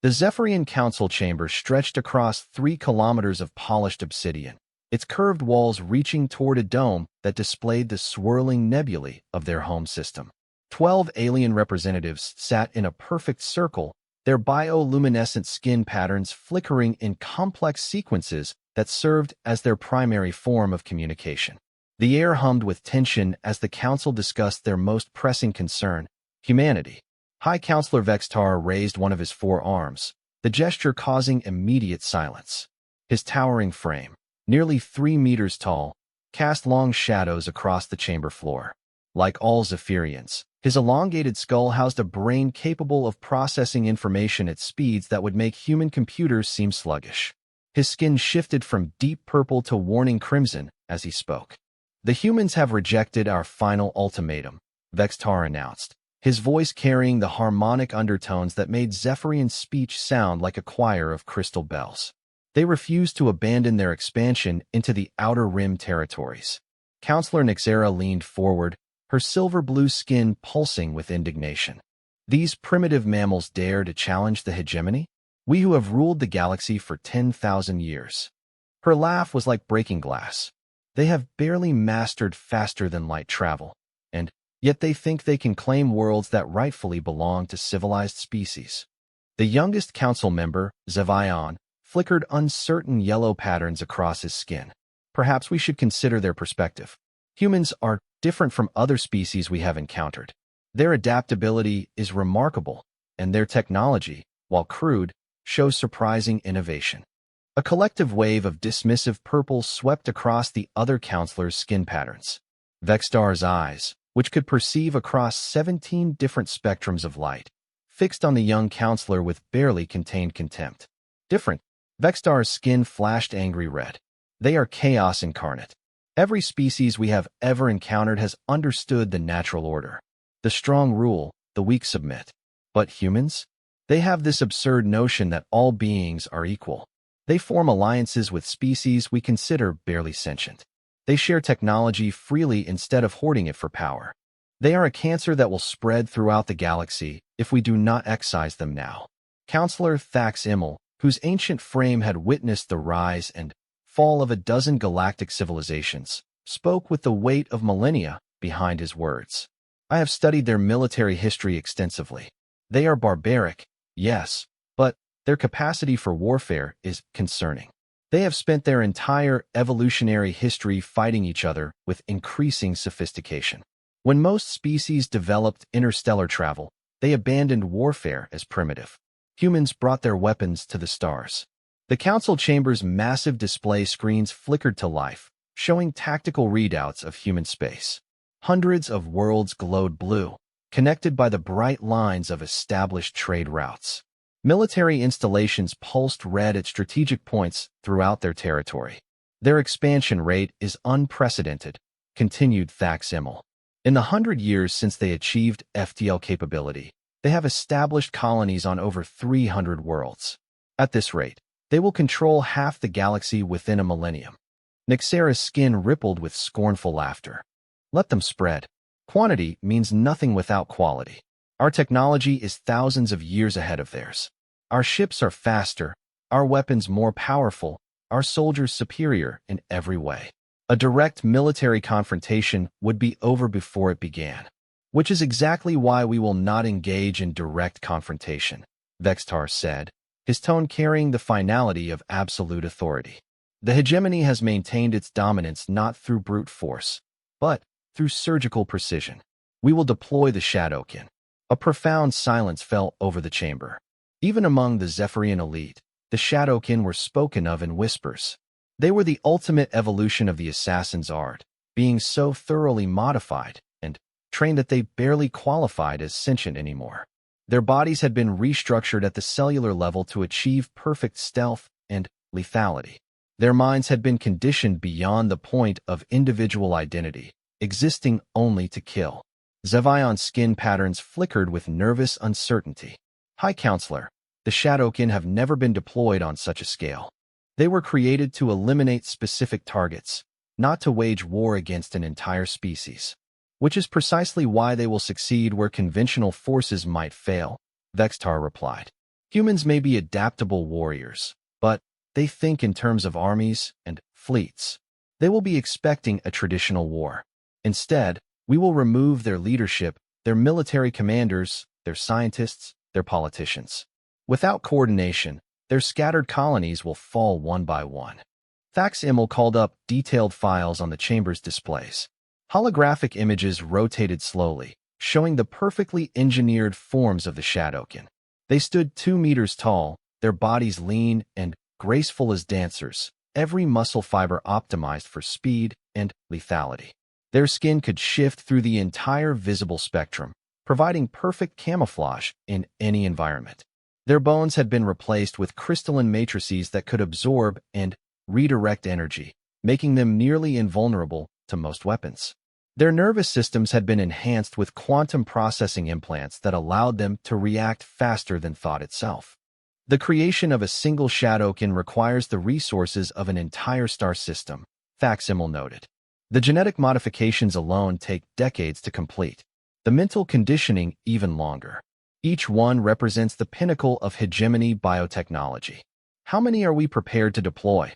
The Zephyrian Council chamber stretched across 3 kilometers of polished obsidian, its curved walls reaching toward a dome that displayed the swirling nebulae of their home system. 12 alien representatives sat in a perfect circle, their bioluminescent skin patterns flickering in complex sequences that served as their primary form of communication. The air hummed with tension as the council discussed their most pressing concern, humanity. High Counselor Vextar raised one of his 4 arms, the gesture causing immediate silence. His towering frame, nearly 3 meters tall, cast long shadows across the chamber floor. Like all Zephyrians, his elongated skull housed a brain capable of processing information at speeds that would make human computers seem sluggish. His skin shifted from deep purple to warning crimson as he spoke. "The humans have rejected our final ultimatum," Vextar announced, his voice carrying the harmonic undertones that made Zephyrian's speech sound like a choir of crystal bells. They refused to abandon their expansion into the Outer Rim territories. Counselor Nixera leaned forward, her silver-blue skin pulsing with indignation. "These primitive mammals dare to challenge the hegemony? We who have ruled the galaxy for 10,000 years." Her laugh was like breaking glass. "They have barely mastered faster-than-light travel, and yet they think they can claim worlds that rightfully belong to civilized species." The youngest council member, Zevion, flickered uncertain yellow patterns across his skin. "Perhaps we should consider their perspective. Humans are different from other species we have encountered. Their adaptability is remarkable, and their technology, while crude, shows surprising innovation." A collective wave of dismissive purple swept across the other counselors' skin patterns. Vextar's eyes, which could perceive across 17 different spectrums of light, fixed on the young counselor with barely contained contempt. "Different." Vextar's skin flashed angry red. "They are chaos incarnate. Every species we have ever encountered has understood the natural order. The strong rule, the weak submit. But humans? They have this absurd notion that all beings are equal. They form alliances with species we consider barely sentient. They share technology freely instead of hoarding it for power. They are a cancer that will spread throughout the galaxy if we do not excise them now." Counselor Thax Immel, whose ancient frame had witnessed the rise and fall of a dozen galactic civilizations, spoke with the weight of millennia behind his words. "I have studied their military history extensively. They are barbaric, yes, but their capacity for warfare is concerning. They have spent their entire evolutionary history fighting each other with increasing sophistication. When most species developed interstellar travel, they abandoned warfare as primitive. Humans brought their weapons to the stars." The council chamber's massive display screens flickered to life, showing tactical readouts of human space. Hundreds of worlds glowed blue, connected by the bright lines of established trade routes. Military installations pulsed red at strategic points throughout their territory. "Their expansion rate is unprecedented," continued Thax Immel. "In the 100 years since they achieved FTL capability, they have established colonies on over 300 worlds. At this rate, they will control half the galaxy within a millennium." Nixera's skin rippled with scornful laughter. "Let them spread. Quantity means nothing without quality. Our technology is thousands of years ahead of theirs. Our ships are faster, our weapons more powerful, our soldiers superior in every way. A direct military confrontation would be over before it began. Which is exactly why we will not engage in direct confrontation," Vextar said, his tone carrying the finality of absolute authority. "The hegemony has maintained its dominance not through brute force, but through surgical precision. We will deploy the Shadowkin." A profound silence fell over the chamber. Even among the Zephyrian elite, the Shadowkin were spoken of in whispers. They were the ultimate evolution of the assassin's art, being so thoroughly modified and trained that they barely qualified as sentient anymore. Their bodies had been restructured at the cellular level to achieve perfect stealth and lethality. Their minds had been conditioned beyond the point of individual identity, existing only to kill. Zevion's skin patterns flickered with nervous uncertainty. "High Counselor, the Shadowkin have never been deployed on such a scale. They were created to eliminate specific targets, not to wage war against an entire species. Which is precisely why they will succeed where conventional forces might fail," Vextar replied. Humans may be adaptable warriors, but they think in terms of armies and fleets. They will be expecting a traditional war. Instead, we will remove their leadership, their military commanders, their scientists, their politicians. Without coordination, their scattered colonies will fall one by one. Fax-Imel called up detailed files on the chamber's displays. Holographic images rotated slowly, showing the perfectly engineered forms of the Shadowkin. They stood 2 meters tall, their bodies lean and graceful as dancers, every muscle fiber optimized for speed and lethality. Their skin could shift through the entire visible spectrum, providing perfect camouflage in any environment. Their bones had been replaced with crystalline matrices that could absorb and redirect energy, making them nearly invulnerable to most weapons. Their nervous systems had been enhanced with quantum processing implants that allowed them to react faster than thought itself. The creation of a single Shadowkin requires the resources of an entire star system, Fax-Imel noted. The genetic modifications alone take decades to complete, the mental conditioning even longer. Each one represents the pinnacle of hegemony biotechnology. How many are we prepared to deploy?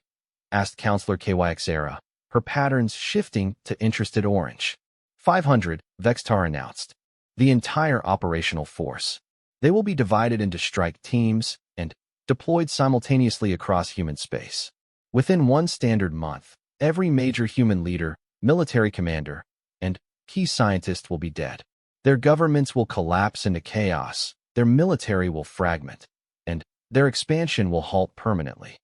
Asked Counselor KYXera, her patterns shifting to interested orange. 500, Vextar announced. The entire operational force. They will be divided into strike teams and deployed simultaneously across human space. Within one standard month, every major human leader, military commander, and key scientist will be dead. Their governments will collapse into chaos, their military will fragment, and their expansion will halt permanently.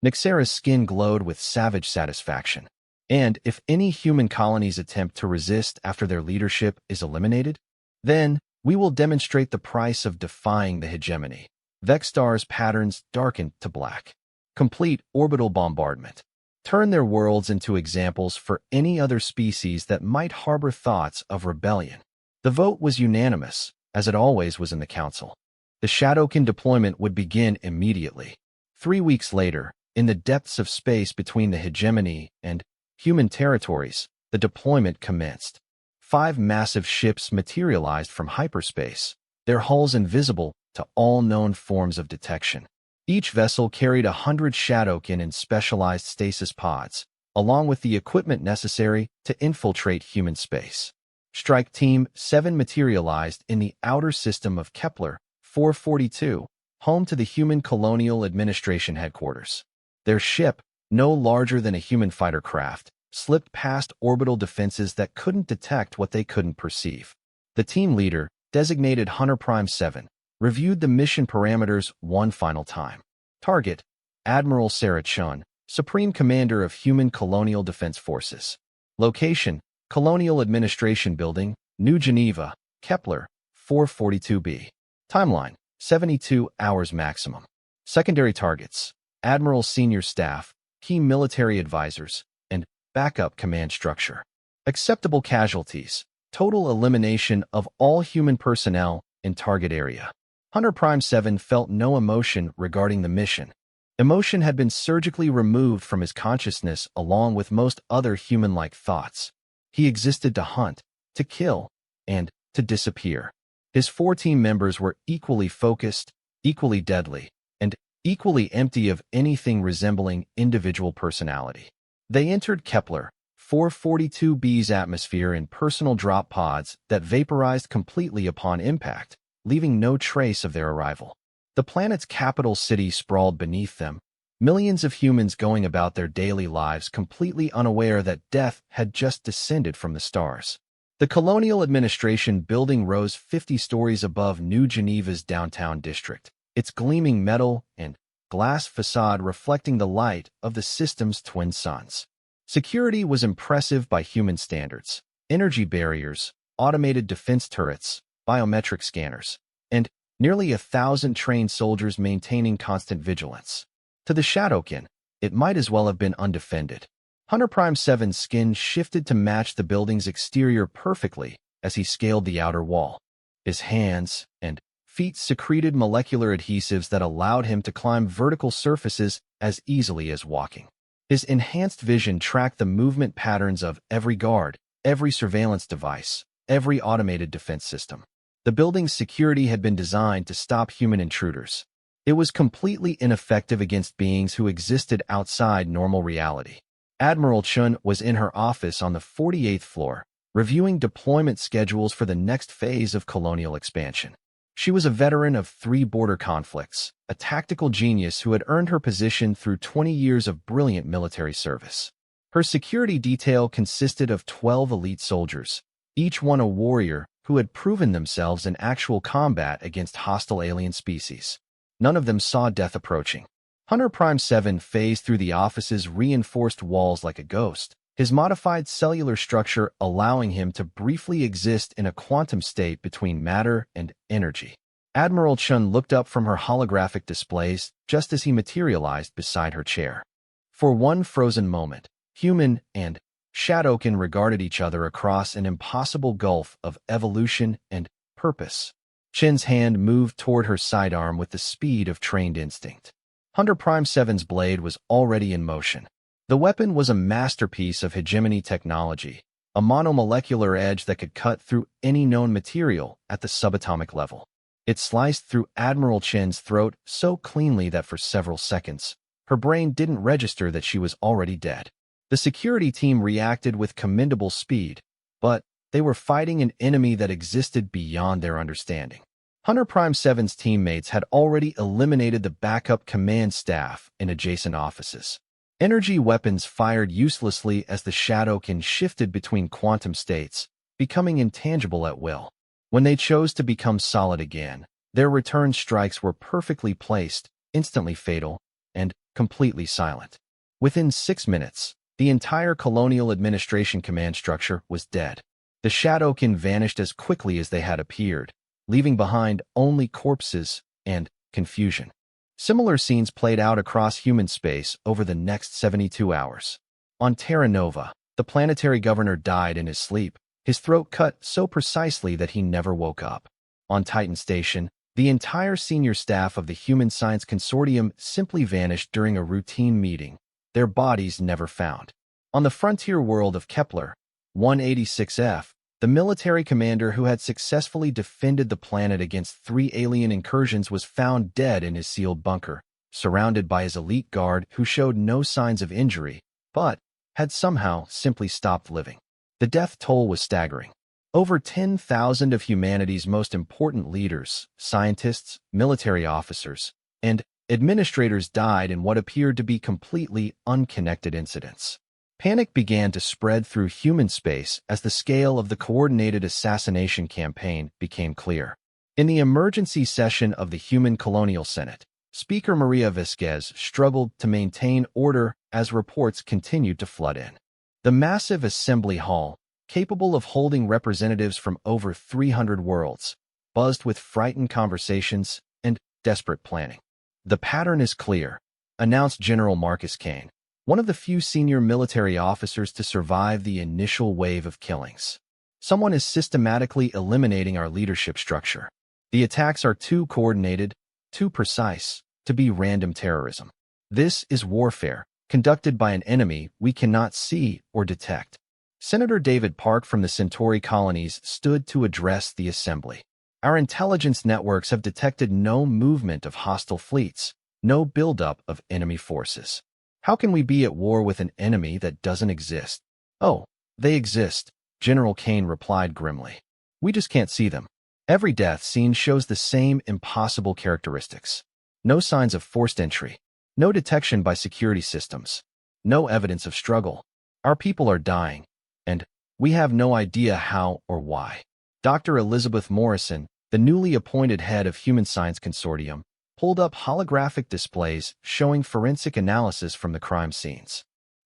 Nyxera's skin glowed with savage satisfaction. And if any human colonies attempt to resist after their leadership is eliminated, then we will demonstrate the price of defying the hegemony. Vextar's patterns darkened to black. Complete orbital bombardment. Turn their worlds into examples for any other species that might harbor thoughts of rebellion. The vote was unanimous, as it always was in the Council. The Shadowkin deployment would begin immediately. 3 weeks later, in the depths of space between the hegemony and human territories, the deployment commenced. 5 massive ships materialized from hyperspace, their hulls invisible to all known forms of detection. Each vessel carried 100 Shadowkin in specialized stasis pods, along with the equipment necessary to infiltrate human space. Strike Team 7 materialized in the outer system of Kepler 442, home to the Human Colonial Administration headquarters. Their ship, no larger than a human fighter craft, slipped past orbital defenses that couldn't detect what they couldn't perceive. The team leader, designated Hunter Prime 7, reviewed the mission parameters one final time. Target, Admiral Sarah Chun, Supreme Commander of Human Colonial Defense Forces. Location, Colonial Administration Building, New Geneva, Kepler 442b. Timeline, 72 hours maximum. Secondary targets, Admiral Senior Staff, Key Military Advisors, and Backup Command Structure. Acceptable casualties, total elimination of all human personnel in target area. Hunter Prime 7 felt no emotion regarding the mission. Emotion had been surgically removed from his consciousness along with most other human-like thoughts. He existed to hunt, to kill, and to disappear. His 4 team members were equally focused, equally deadly, and equally empty of anything resembling individual personality. They entered Kepler 442b's atmosphere in personal drop pods that vaporized completely upon impact, leaving no trace of their arrival. The planet's capital city sprawled beneath them, millions of humans going about their daily lives completely unaware that death had just descended from the stars. The Colonial Administration building rose 50 stories above New Geneva's downtown district, its gleaming metal and glass facade reflecting the light of the system's twin suns. Security was impressive by human standards. Energy barriers, automated defense turrets, biometric scanners, and nearly 1,000 trained soldiers maintaining constant vigilance. To the Shadowkin, it might as well have been undefended. Hunter Prime 7's skin shifted to match the building's exterior perfectly as he scaled the outer wall. His hands and feet secreted molecular adhesives that allowed him to climb vertical surfaces as easily as walking. His enhanced vision tracked the movement patterns of every guard, every surveillance device, every automated defense system. The building's security had been designed to stop human intruders. It was completely ineffective against beings who existed outside normal reality. Admiral Chun was in her office on the 48th floor, reviewing deployment schedules for the next phase of colonial expansion. She was a veteran of 3 border conflicts, a tactical genius who had earned her position through 20 years of brilliant military service. Her security detail consisted of 12 elite soldiers, each one a warrior who had proven themselves in actual combat against hostile alien species. None of them saw death approaching. Hunter Prime 7 phased through the office's reinforced walls like a ghost, his modified cellular structure allowing him to briefly exist in a quantum state between matter and energy. Admiral Chun looked up from her holographic displays just as he materialized beside her chair. For one frozen moment, human and Shadowkin regarded each other across an impossible gulf of evolution and purpose. Chin's hand moved toward her sidearm with the speed of trained instinct. Hunter Prime 7's blade was already in motion. The weapon was a masterpiece of hegemony technology, a monomolecular edge that could cut through any known material at the subatomic level. It sliced through Admiral Chin's throat so cleanly that for several seconds, her brain didn't register that she was already dead. The security team reacted with commendable speed, but they were fighting an enemy that existed beyond their understanding. Hunter Prime 7's teammates had already eliminated the backup command staff in adjacent offices. Energy weapons fired uselessly as the Shadowkin shifted between quantum states, becoming intangible at will. When they chose to become solid again, their return strikes were perfectly placed, instantly fatal, and completely silent. Within 6 minutes, the entire Colonial Administration command structure was dead. The Shadowkin vanished as quickly as they had appeared, leaving behind only corpses and confusion. Similar scenes played out across human space over the next 72 hours. On Terra Nova, the planetary governor died in his sleep, his throat cut so precisely that he never woke up. On Titan Station, the entire senior staff of the Human Science Consortium simply vanished during a routine meeting, their bodies never found. On the frontier world of Kepler 186F, the military commander who had successfully defended the planet against 3 alien incursions was found dead in his sealed bunker, surrounded by his elite guard who showed no signs of injury, but had somehow simply stopped living. The death toll was staggering. Over 10,000 of humanity's most important leaders, scientists, military officers, and administrators died in what appeared to be completely unconnected incidents. Panic began to spread through human space as the scale of the coordinated assassination campaign became clear. In the emergency session of the Human Colonial Senate, Speaker Maria Vasquez struggled to maintain order as reports continued to flood in. The massive assembly hall, capable of holding representatives from over 300 worlds, buzzed with frightened conversations and desperate planning. "The pattern is clear," announced General Marcus Kane, one of the few senior military officers to survive the initial wave of killings. "Someone is systematically eliminating our leadership structure. The attacks are too coordinated, too precise, to be random terrorism. This is warfare, conducted by an enemy we cannot see or detect." Senator David Park from the Centauri colonies stood to address the assembly. "Our intelligence networks have detected no movement of hostile fleets, no buildup of enemy forces. How can we be at war with an enemy that doesn't exist?" "Oh, they exist," General Kane replied grimly. "We just can't see them." Every death scene shows the same impossible characteristics. No signs of forced entry, no detection by security systems, no evidence of struggle. Our people are dying, and we have no idea how or why. Dr. Elizabeth Morrison, the newly appointed head of Human Science Consortium, pulled up holographic displays showing forensic analysis from the crime scenes.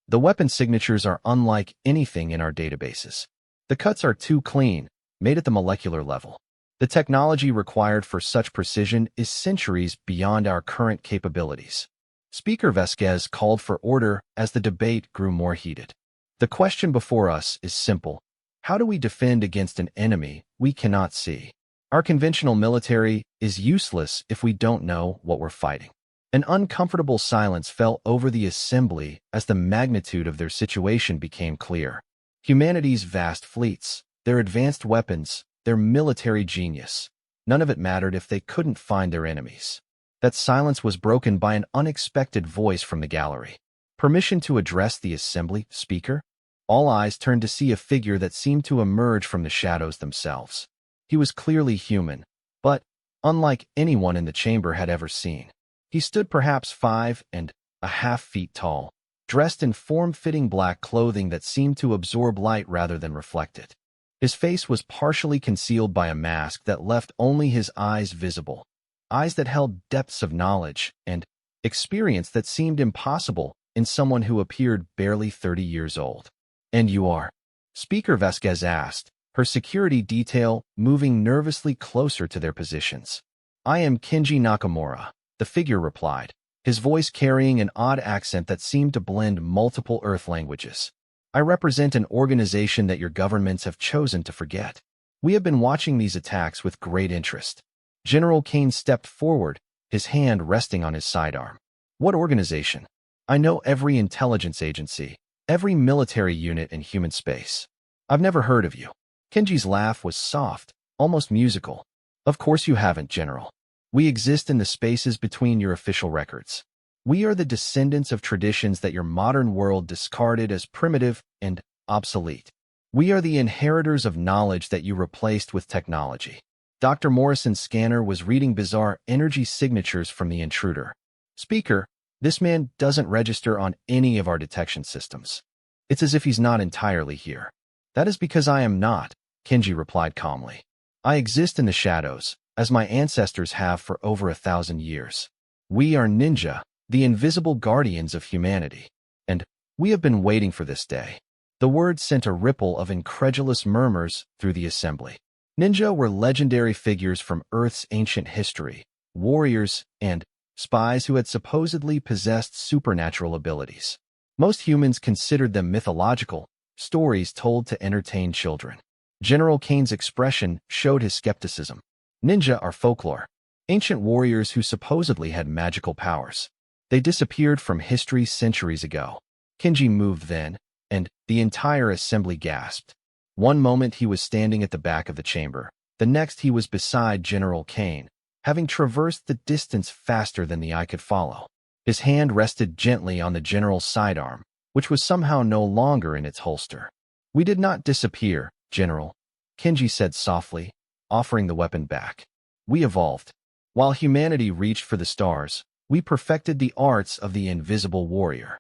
"The weapon signatures are unlike anything in our databases. The cuts are too clean, made at the molecular level. The technology required for such precision is centuries beyond our current capabilities." Speaker Vasquez called for order as the debate grew more heated. "The question before us is simple. How do we defend against an enemy we cannot see? Our conventional military is useless if we don't know what we're fighting." An uncomfortable silence fell over the assembly as the magnitude of their situation became clear. Humanity's vast fleets, their advanced weapons, their military genius. None of it mattered if they couldn't find their enemies. That silence was broken by an unexpected voice from the gallery. Permission to address the assembly, Speaker? All eyes turned to see a figure that seemed to emerge from the shadows themselves. He was clearly human, but unlike anyone in the chamber had ever seen. He stood perhaps 5.5 feet tall, dressed in form-fitting black clothing that seemed to absorb light rather than reflect it. His face was partially concealed by a mask that left only his eyes visible, eyes that held depths of knowledge and experience that seemed impossible in someone who appeared barely 30 years old. "And you are?" Speaker Vasquez asked, her security detail moving nervously closer to their positions. "I am Kenji Nakamura," the figure replied, his voice carrying an odd accent that seemed to blend multiple Earth languages. "I represent an organization that your governments have chosen to forget. We have been watching these attacks with great interest." General Kane stepped forward, his hand resting on his sidearm. "What organization?" "I know every intelligence agency, every military unit in human space. I've never heard of you." Kenji's laugh was soft, almost musical. "Of course you haven't, General. We exist in the spaces between your official records. We are the descendants of traditions that your modern world discarded as primitive and obsolete. We are the inheritors of knowledge that you replaced with technology." Dr. Morrison's scanner was reading bizarre energy signatures from the intruder. "Speaker, this man doesn't register on any of our detection systems. It's as if he's not entirely here." "That is because I am not," Kenji replied calmly. "I exist in the shadows, as my ancestors have for over 1,000 years. We are ninja, the invisible guardians of humanity. And we have been waiting for this day." The word sent a ripple of incredulous murmurs through the assembly. Ninja were legendary figures from Earth's ancient history, warriors and spies who had supposedly possessed supernatural abilities. Most humans considered them mythological, stories told to entertain children. General Kane's expression showed his skepticism. "Ninja are folklore, ancient warriors who supposedly had magical powers. They disappeared from history centuries ago." Kenji moved then, and the entire assembly gasped. One moment he was standing at the back of the chamber, the next he was beside General Kane, having traversed the distance faster than the eye could follow. His hand rested gently on the general's sidearm, which was somehow no longer in its holster. "We did not disappear, General," Kenji said softly, offering the weapon back. "We evolved. While humanity reached for the stars, we perfected the arts of the invisible warrior.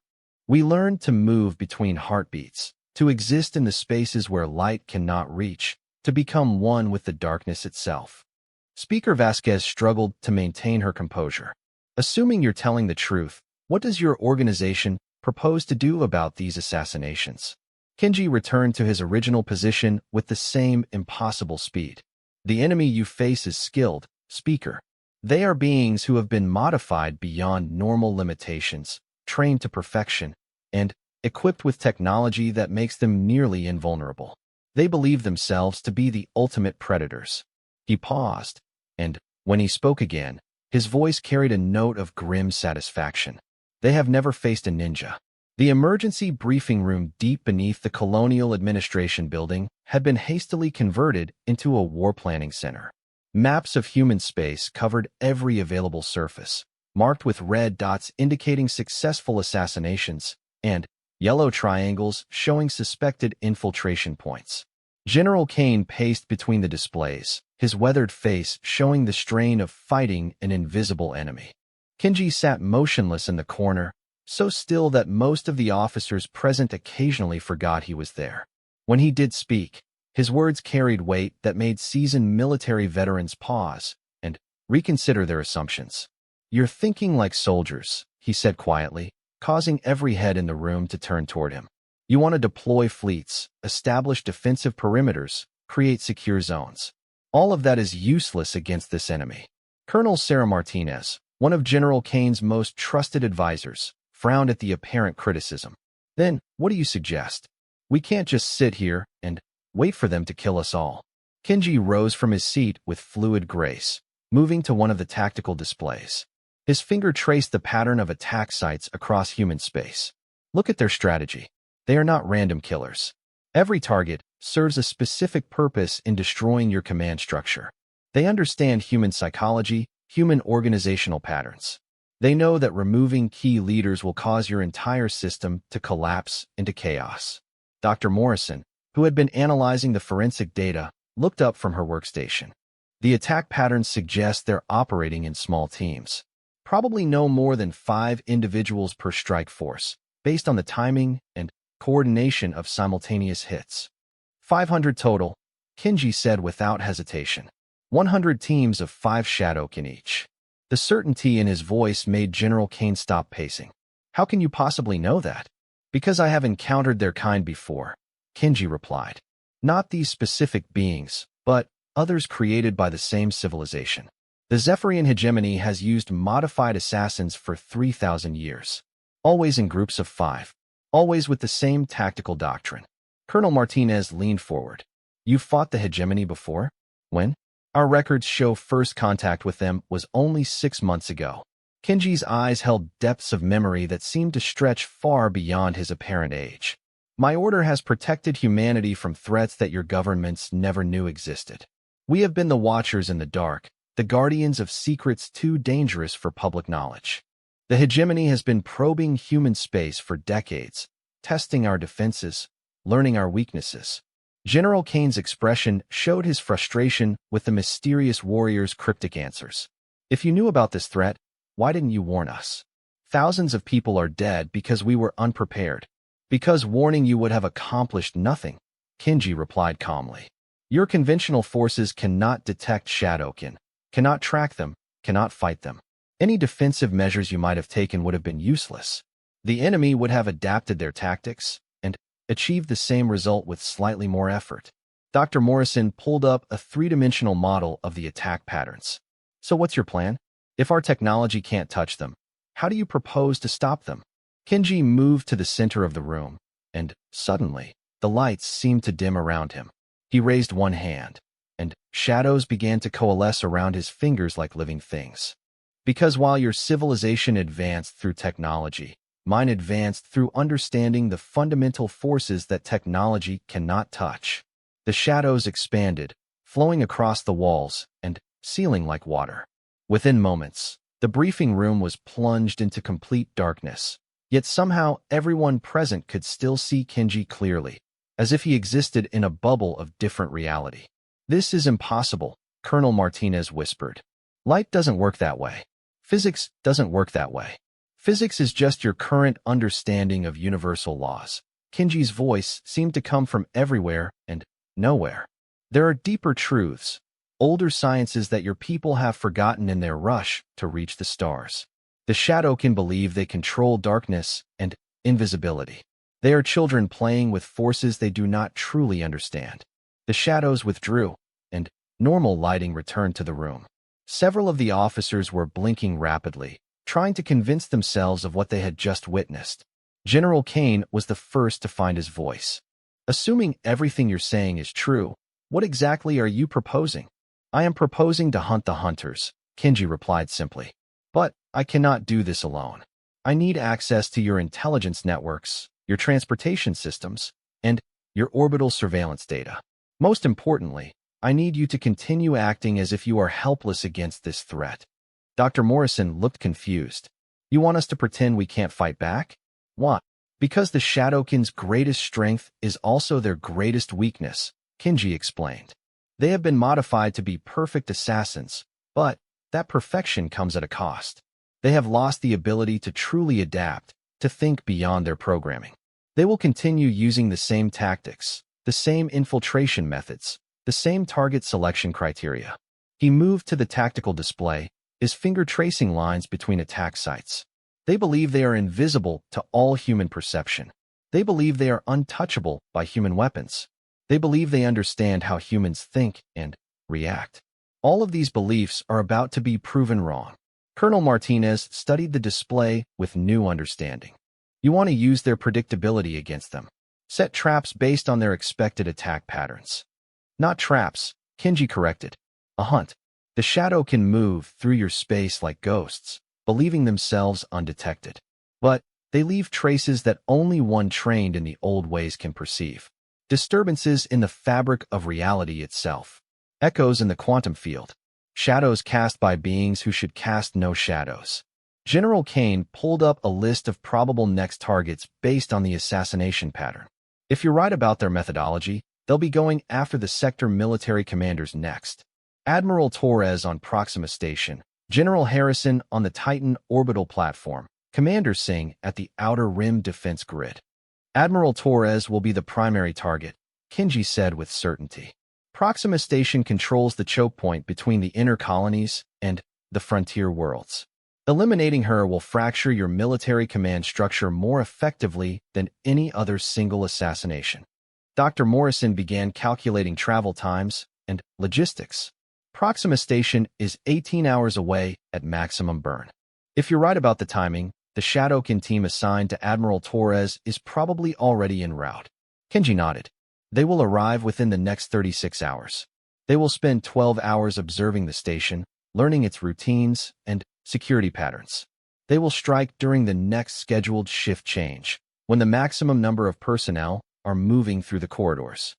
We learned to move between heartbeats, to exist in the spaces where light cannot reach, to become one with the darkness itself." Speaker Vasquez struggled to maintain her composure. "Assuming you're telling the truth, what does your organization propose to do about these assassinations?" Kenji returned to his original position with the same impossible speed. "The enemy you face is skilled, Speaker. They are beings who have been modified beyond normal limitations, trained to perfection, and equipped with technology that makes them nearly invulnerable. They believe themselves to be the ultimate predators." He paused, and when he spoke again, his voice carried a note of grim satisfaction. "They have never faced a ninja." The emergency briefing room deep beneath the Colonial Administration building had been hastily converted into a war planning center. Maps of human space covered every available surface, marked with red dots indicating successful assassinations, and yellow triangles showing suspected infiltration points. General Kane paced between the displays, his weathered face showing the strain of fighting an invisible enemy. Kenji sat motionless in the corner, so still that most of the officers present occasionally forgot he was there. When he did speak, his words carried weight that made seasoned military veterans pause and reconsider their assumptions. "You're thinking like soldiers," he said quietly, causing every head in the room to turn toward him. "You want to deploy fleets, establish defensive perimeters, create secure zones. All of that is useless against this enemy." Colonel Sarah Martinez, one of General Kane's most trusted advisors, frowned at the apparent criticism. "Then, what do you suggest? We can't just sit here and wait for them to kill us all." Kenji rose from his seat with fluid grace, moving to one of the tactical displays. His finger traced the pattern of attack sites across human space. "Look at their strategy. They are not random killers. Every target serves a specific purpose in destroying your command structure. They understand human psychology, human organizational patterns. They know that removing key leaders will cause your entire system to collapse into chaos. Dr. Morrison, who had been analyzing the forensic data, looked up from her workstation. The attack patterns suggest they're operating in small teams. Probably no more than 5 individuals per strike force, based on the timing and coordination of simultaneous hits. 500 total, Kenji said without hesitation. 100 teams of 5 Shadowkin each. The certainty in his voice made General Kane stop pacing. How can you possibly know that? Because I have encountered their kind before, Kenji replied. Not these specific beings, but others created by the same civilization. The Zephyrian hegemony has used modified assassins for 3,000 years. Always in groups of 5. Always with the same tactical doctrine. Colonel Martinez leaned forward. You fought the hegemony before? When? Our records show first contact with them was only 6 months ago. Kenji's eyes held depths of memory that seemed to stretch far beyond his apparent age. My order has protected humanity from threats that your governments never knew existed. We have been the watchers in the dark, the guardians of secrets too dangerous for public knowledge. The hegemony has been probing human space for decades, testing our defenses, learning our weaknesses. General Kane's expression showed his frustration with the mysterious warrior's cryptic answers. If you knew about this threat, why didn't you warn us? Thousands of people are dead because we were unprepared. Because warning you would have accomplished nothing, Kenji replied calmly. Your conventional forces cannot detect Shadowkin, cannot track them, cannot fight them. Any defensive measures you might have taken would have been useless. The enemy would have adapted their tactics and achieved the same result with slightly more effort. Dr. Morrison pulled up a 3-dimensional model of the attack patterns. So what's your plan? If our technology can't touch them, how do you propose to stop them? Kenji moved to the center of the room, and suddenly, the lights seemed to dim around him. He raised one hand, and shadows began to coalesce around his fingers like living things. Because while your civilization advanced through technology, mine advanced through understanding the fundamental forces that technology cannot touch. The shadows expanded, flowing across the walls and ceiling like water. Within moments, the briefing room was plunged into complete darkness, yet somehow everyone present could still see Kenji clearly, as if he existed in a bubble of different reality. This is impossible, Colonel Martinez whispered. Light doesn't work that way. Physics doesn't work that way. Physics is just your current understanding of universal laws. Kenji's voice seemed to come from everywhere and nowhere. There are deeper truths, older sciences that your people have forgotten in their rush to reach the stars. The Shadow can believe they control darkness and invisibility. They are children playing with forces they do not truly understand. The shadows withdrew, and normal lighting returned to the room. Several of the officers were blinking rapidly, trying to convince themselves of what they had just witnessed. General Kane was the first to find his voice. Assuming everything you're saying is true, what exactly are you proposing? I am proposing to hunt the hunters, Kenji replied simply. But I cannot do this alone. I need access to your intelligence networks, your transportation systems, and your orbital surveillance data. Most importantly, I need you to continue acting as if you are helpless against this threat. Dr. Morrison looked confused. You want us to pretend we can't fight back? Why? Because the Shadowkin's greatest strength is also their greatest weakness, Kenji explained. They have been modified to be perfect assassins, but that perfection comes at a cost. They have lost the ability to truly adapt, to think beyond their programming. They will continue using the same tactics, the same infiltration methods, the same target selection criteria. He moved to the tactical display, his finger tracing lines between attack sites. They believe they are invisible to all human perception. They believe they are untouchable by human weapons. They believe they understand how humans think and react. All of these beliefs are about to be proven wrong. Colonel Martinez studied the display with new understanding. You want to use their predictability against them. Set traps based on their expected attack patterns. Not traps, Kenji corrected. A hunt. The shadow can move through your space like ghosts, believing themselves undetected. But they leave traces that only one trained in the old ways can perceive. Disturbances in the fabric of reality itself. Echoes in the quantum field. shadows cast by beings who should cast no shadows. General Kane pulled up a list of probable next targets based on the assassination pattern. If you're right about their methodology, they'll be going after the sector military commanders next. Admiral Torres on Proxima Station, General Harrison on the Titan orbital platform, Commander Singh at the Outer Rim defense grid. Admiral Torres will be the primary target, Kenji said with certainty. Proxima Station controls the choke point between the inner colonies and the frontier worlds. Eliminating her will fracture your military command structure more effectively than any other single assassination. Dr. Morrison began calculating travel times and logistics. Proxima Station is 18 hours away at maximum burn. If you're right about the timing, the Shadowkin team assigned to Admiral Torres is probably already en route. Kenji nodded. They will arrive within the next 36 hours. They will spend 12 hours observing the station, learning its routines and security patterns. They will strike during the next scheduled shift change, when the maximum number of personnel are moving through the corridors.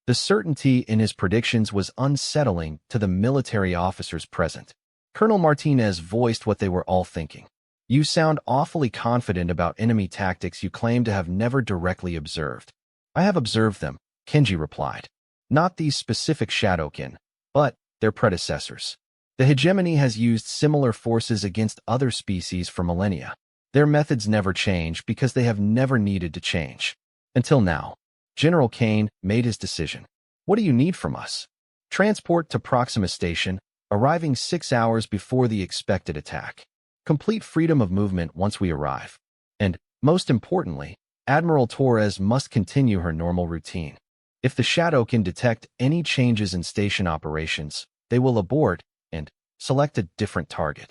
The certainty in his predictions was unsettling to the military officers present. Colonel Martinez voiced what they were all thinking. You sound awfully confident about enemy tactics you claim to have never directly observed. I have observed them, Kenji replied. Not these specific Shadowkin, but their predecessors. The hegemony has used similar forces against other species for millennia. Their methods never change because they have never needed to change. Until now. General Kane made his decision. What do you need from us? Transport to Proxima Station, arriving 6 hours before the expected attack. Complete freedom of movement once we arrive. And, most importantly, Admiral Torres must continue her normal routine. If the Shadow can detect any changes in station operations, they will abort and select a different target.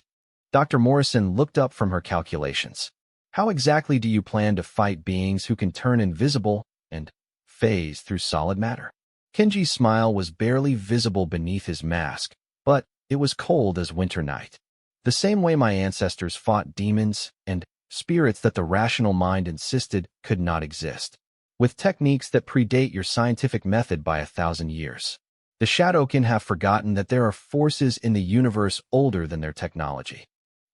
Dr. Morrison looked up from her calculations. How exactly do you plan to fight beings who can turn invisible and phase through solid matter? Kenji's smile was barely visible beneath his mask, but it was cold as winter night. The same way my ancestors fought demons and spirits that the rational mind insisted could not exist, with techniques that predate your scientific method by 1,000 years. The Shadowkin have forgotten that there are forces in the universe older than their technology.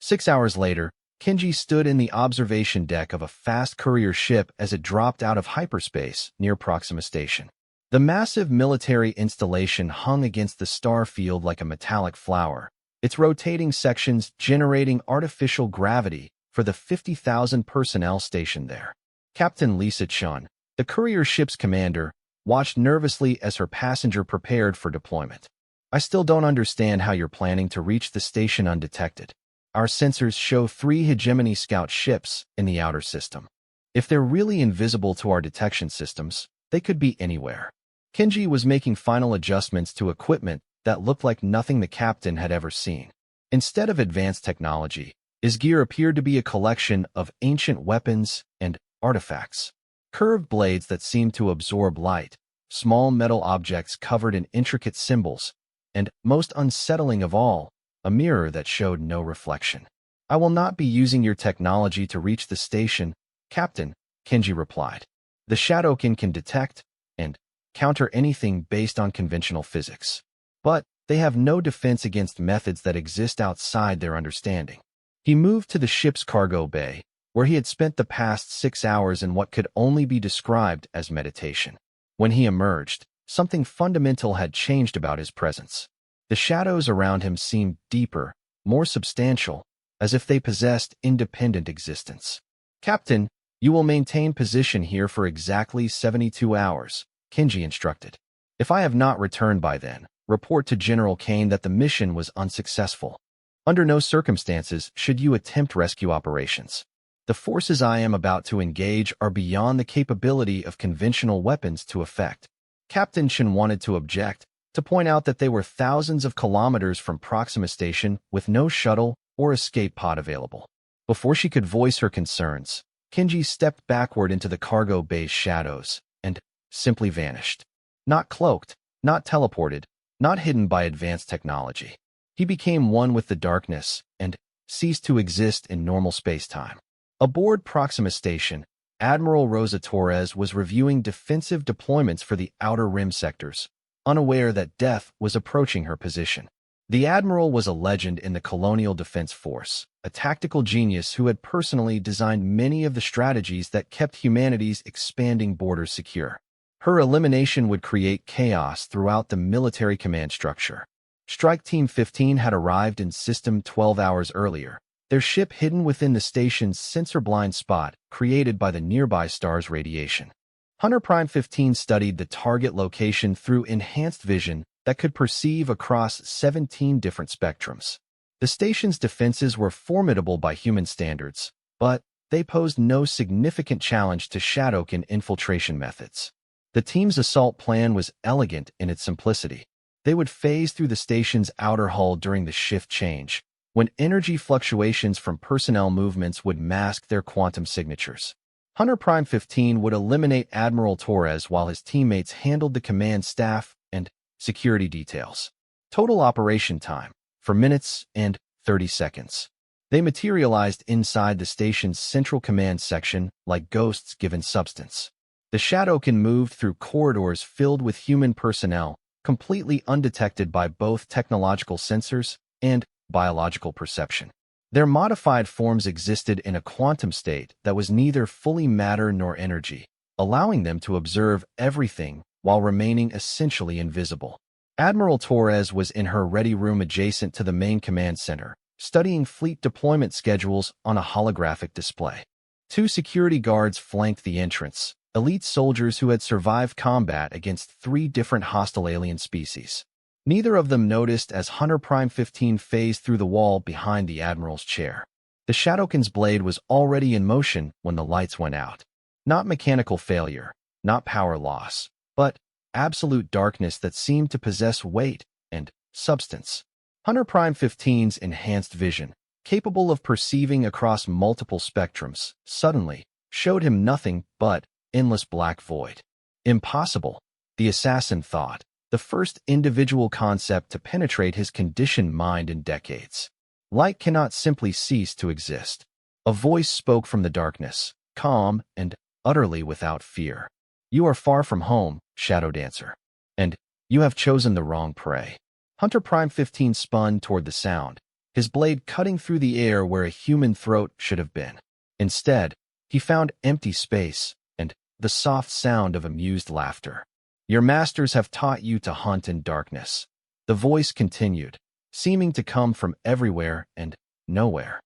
6 hours later, Kenji stood in the observation deck of a fast courier ship as it dropped out of hyperspace near Proxima Station. The massive military installation hung against the star field like a metallic flower, its rotating sections generating artificial gravity for the 50,000 personnel stationed there. Captain Lisa Chun, the courier ship's commander, watched nervously as her passenger prepared for deployment. I still don't understand how you're planning to reach the station undetected. Our sensors show 3 hegemony scout ships in the outer system. If they're really invisible to our detection systems, they could be anywhere. Kenji was making final adjustments to equipment that looked like nothing the captain had ever seen. Instead of advanced technology, his gear appeared to be a collection of ancient weapons and artifacts. Curved blades that seemed to absorb light, small metal objects covered in intricate symbols, and, most unsettling of all, a mirror that showed no reflection. I will not be using your technology to reach the station, Captain, Kenji replied. The Shadowkin can detect and counter anything based on conventional physics. But they have no defense against methods that exist outside their understanding. He moved to the ship's cargo bay, where he had spent the past 6 hours in what could only be described as meditation. When he emerged, something fundamental had changed about his presence. The shadows around him seemed deeper, more substantial, as if they possessed independent existence. Captain, you will maintain position here for exactly 72 hours, Kenji instructed. If I have not returned by then, report to General Kane that the mission was unsuccessful. Under no circumstances should you attempt rescue operations. The forces I am about to engage are beyond the capability of conventional weapons to effect. Captain Shin wanted to object, to point out that they were thousands of kilometers from Proxima Station with no shuttle or escape pod available. Before she could voice her concerns, Kenji stepped backward into the cargo bay's shadows and simply vanished. Not cloaked, not teleported, not hidden by advanced technology. He became one with the darkness and ceased to exist in normal space-time. Aboard Proxima Station, Admiral Rosa Torres was reviewing defensive deployments for the Outer Rim sectors, unaware that death was approaching her position. The admiral was a legend in the Colonial Defense Force, a tactical genius who had personally designed many of the strategies that kept humanity's expanding borders secure. Her elimination would create chaos throughout the military command structure. Strike Team 15 had arrived in System 12 hours earlier, their ship hidden within the station's sensor-blind spot created by the nearby star's radiation. Hunter Prime 15 studied the target location through enhanced vision that could perceive across 17 different spectrums. The station's defenses were formidable by human standards, but they posed no significant challenge to Shadowkin infiltration methods. The team's assault plan was elegant in its simplicity. They would phase through the station's outer hull during the shift change, when energy fluctuations from personnel movements would mask their quantum signatures. Hunter Prime 15 would eliminate Admiral Torres while his teammates handled the command staff and security details. Total operation time, for minutes and 30 seconds. They materialized inside the station's central command section like ghosts given substance. The Shadowkin moved through corridors filled with human personnel, completely undetected by both technological sensors and biological perception. Their modified forms existed in a quantum state that was neither fully matter nor energy, allowing them to observe everything while remaining essentially invisible. Admiral Torres was in her ready room adjacent to the main command center, studying fleet deployment schedules on a holographic display. 2 security guards flanked the entrance, elite soldiers who had survived combat against 3 different hostile alien species. Neither of them noticed as Hunter Prime 15 phased through the wall behind the Admiral's chair. The Shadowkin's blade was already in motion when the lights went out. Not mechanical failure, not power loss, but absolute darkness that seemed to possess weight and substance. Hunter Prime 15's enhanced vision, capable of perceiving across multiple spectrums, suddenly showed him nothing but endless black void. Impossible, the assassin thought, the first individual concept to penetrate his conditioned mind in decades. Light cannot simply cease to exist. A voice spoke from the darkness, calm and utterly without fear. You are far from home, Shadow Dancer. And you have chosen the wrong prey. Hunter Prime 15 spun toward the sound, his blade cutting through the air where a human throat should have been. Instead, he found empty space and the soft sound of amused laughter. Your masters have taught you to hunt in darkness. The voice continued, seeming to come from everywhere and nowhere.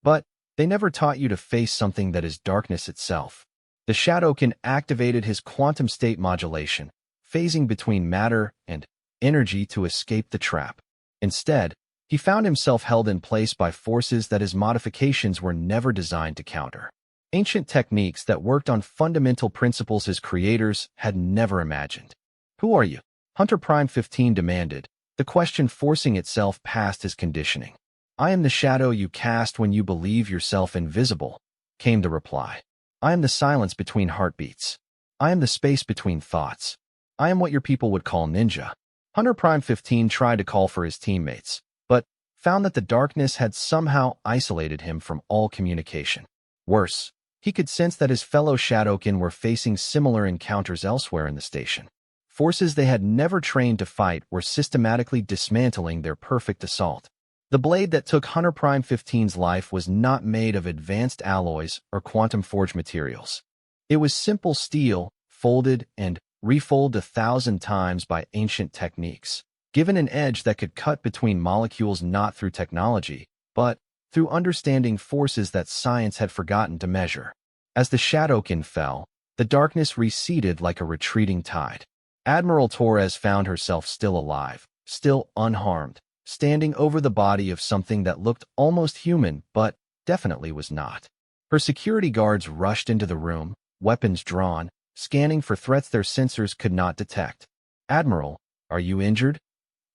But they never taught you to face something that is darkness itself. The Shadowkin activated his quantum state modulation, phasing between matter and energy to escape the trap. Instead, he found himself held in place by forces that his modifications were never designed to counter. Ancient techniques that worked on fundamental principles his creators had never imagined. Who are you? Hunter Prime 15 demanded, the question forcing itself past his conditioning. I am the shadow you cast when you believe yourself invisible, came the reply. I am the silence between heartbeats. I am the space between thoughts. I am what your people would call ninja. Hunter Prime 15 tried to call for his teammates, but found that the darkness had somehow isolated him from all communication. Worse, he could sense that his fellow Shadowkin were facing similar encounters elsewhere in the station. Forces they had never trained to fight were systematically dismantling their perfect assault. The blade that took Hunter Prime 15's life was not made of advanced alloys or quantum-forged materials. It was simple steel, folded and refolded 1,000 times by ancient techniques, given an edge that could cut between molecules not through technology, but through understanding forces that science had forgotten to measure. As the Shadowkin fell, the darkness receded like a retreating tide. Admiral Torres found herself still alive, still unharmed, standing over the body of something that looked almost human but definitely was not. Her security guards rushed into the room, weapons drawn, scanning for threats their sensors could not detect. Admiral, are you injured?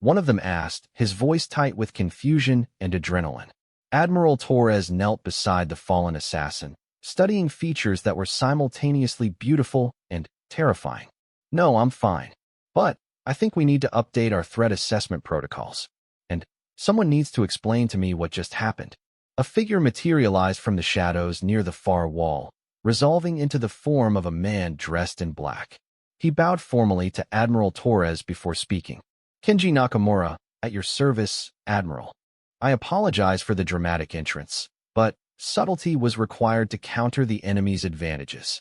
One of them asked, his voice tight with confusion and adrenaline. Admiral Torres knelt beside the fallen assassin, studying features that were simultaneously beautiful and terrifying. No, I'm fine. But I think we need to update our threat assessment protocols. And someone needs to explain to me what just happened. A figure materialized from the shadows near the far wall, resolving into the form of a man dressed in black. He bowed formally to Admiral Torres before speaking. Kenji Nakamura, at your service, Admiral. I apologize for the dramatic entrance, but subtlety was required to counter the enemy's advantages.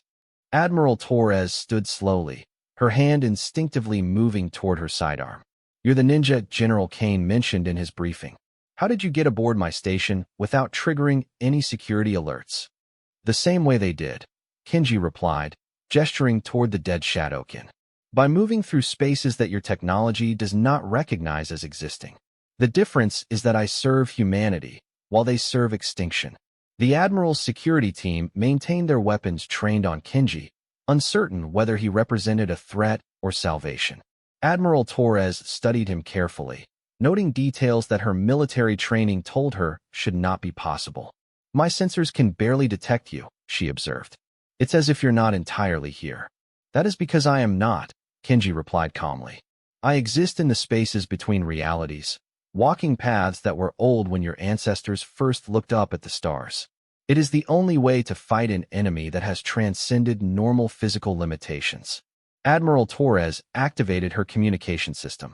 Admiral Torres stood slowly, her hand instinctively moving toward her sidearm. You're the ninja General Kane mentioned in his briefing. How did you get aboard my station without triggering any security alerts? The same way they did, Kenji replied, gesturing toward the dead Shadowkin. By moving through spaces that your technology does not recognize as existing. The difference is that I serve humanity, while they serve extinction. The Admiral's security team maintained their weapons trained on Kenji, uncertain whether he represented a threat or salvation. Admiral Torres studied him carefully, noting details that her military training told her should not be possible. My sensors can barely detect you, she observed. It's as if you're not entirely here. That is because I am not, Kenji replied calmly. I exist in the spaces between realities, walking paths that were old when your ancestors first looked up at the stars. It is the only way to fight an enemy that has transcended normal physical limitations. Admiral Torres activated her communication system.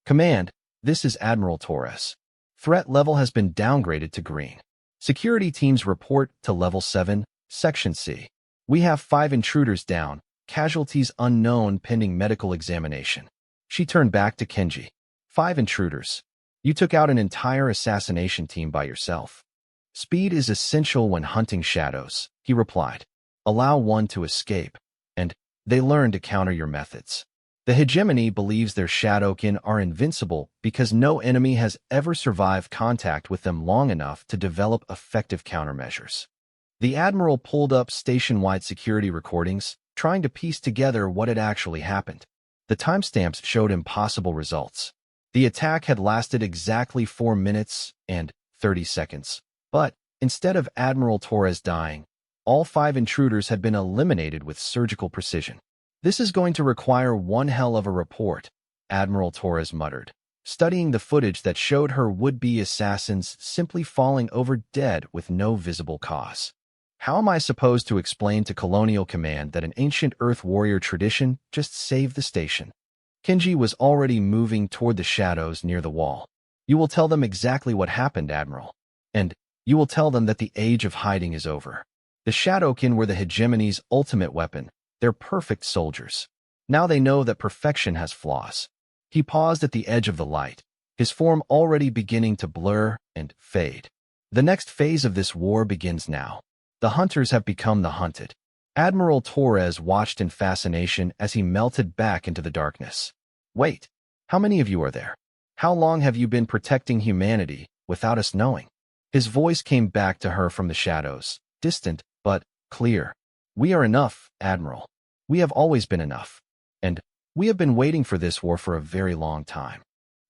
Command, this is Admiral Torres. Threat level has been downgraded to green. Security teams report to Level 7, Section C. We have 5 intruders down, casualties unknown pending medical examination. She turned back to Kenji. 5 intruders. You took out an entire assassination team by yourself. Speed is essential when hunting shadows, he replied. Allow one to escape, and they learn to counter your methods. The hegemony believes their Shadowkin are invincible because no enemy has ever survived contact with them long enough to develop effective countermeasures. The Admiral pulled up station-wide security recordings, trying to piece together what had actually happened. The timestamps showed impossible results. The attack had lasted exactly 4 minutes and 30 seconds. But, instead of Admiral Torres dying, all 5 intruders had been eliminated with surgical precision. This is going to require one hell of a report, Admiral Torres muttered, studying the footage that showed her would-be assassins simply falling over dead with no visible cause. How am I supposed to explain to Colonial Command that an ancient Earth warrior tradition just saved the station? Kenji was already moving toward the shadows near the wall. You will tell them exactly what happened, Admiral. And you will tell them that the age of hiding is over. The Shadowkin were the hegemony's ultimate weapon. They're perfect soldiers. Now they know that perfection has flaws. He paused at the edge of the light, his form already beginning to blur and fade. The next phase of this war begins now. The hunters have become the hunted. Admiral Torres watched in fascination as he melted back into the darkness. Wait, how many of you are there? How long have you been protecting humanity without us knowing? His voice came back to her from the shadows, distant but clear. We are enough, Admiral. We have always been enough. And we have been waiting for this war for a very long time.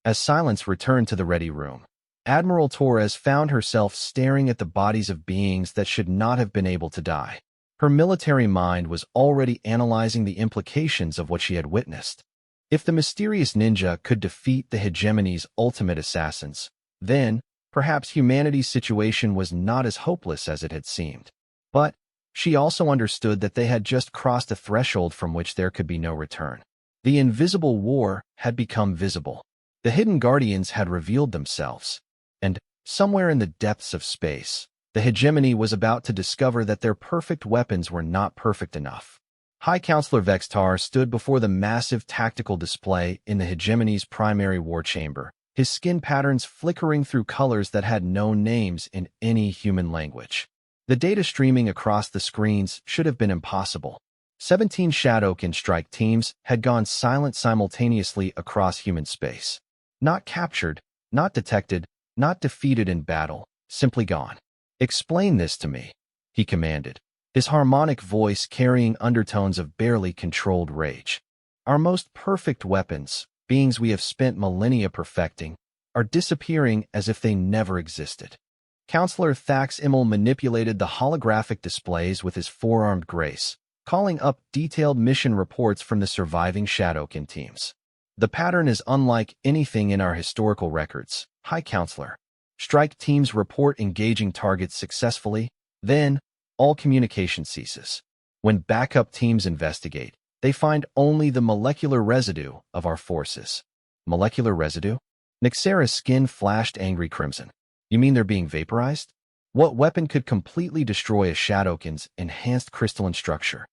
As silence returned to the ready room, Admiral Torres found herself staring at the bodies of beings that should not have been able to die. Her military mind was already analyzing the implications of what she had witnessed. If the mysterious ninja could defeat the hegemony's ultimate assassins, then perhaps humanity's situation was not as hopeless as it had seemed. But she also understood that they had just crossed a threshold from which there could be no return. The invisible war had become visible. The hidden guardians had revealed themselves. And somewhere in the depths of space, the hegemony was about to discover that their perfect weapons were not perfect enough. High Counselor Vextar stood before the massive tactical display in the hegemony's primary war chamber, his skin patterns flickering through colors that had no names in any human language. The data streaming across the screens should have been impossible. 17 Shadowkin strike teams had gone silent simultaneously across human space. Not captured, not detected, not defeated in battle, simply gone. Explain this to me, he commanded, his harmonic voice carrying undertones of barely controlled rage. Our most perfect weapons, beings we have spent millennia perfecting, are disappearing as if they never existed. Counselor Thax Immel manipulated the holographic displays with his four-armed grace, calling up detailed mission reports from the surviving Shadowkin teams. The pattern is unlike anything in our historical records, High Counselor. Strike teams report engaging targets successfully, then all communication ceases. When backup teams investigate, they find only the molecular residue of our forces. Molecular residue? Nyxera's skin flashed angry crimson. You mean they're being vaporized? What weapon could completely destroy a Shadowkin's enhanced crystalline structure?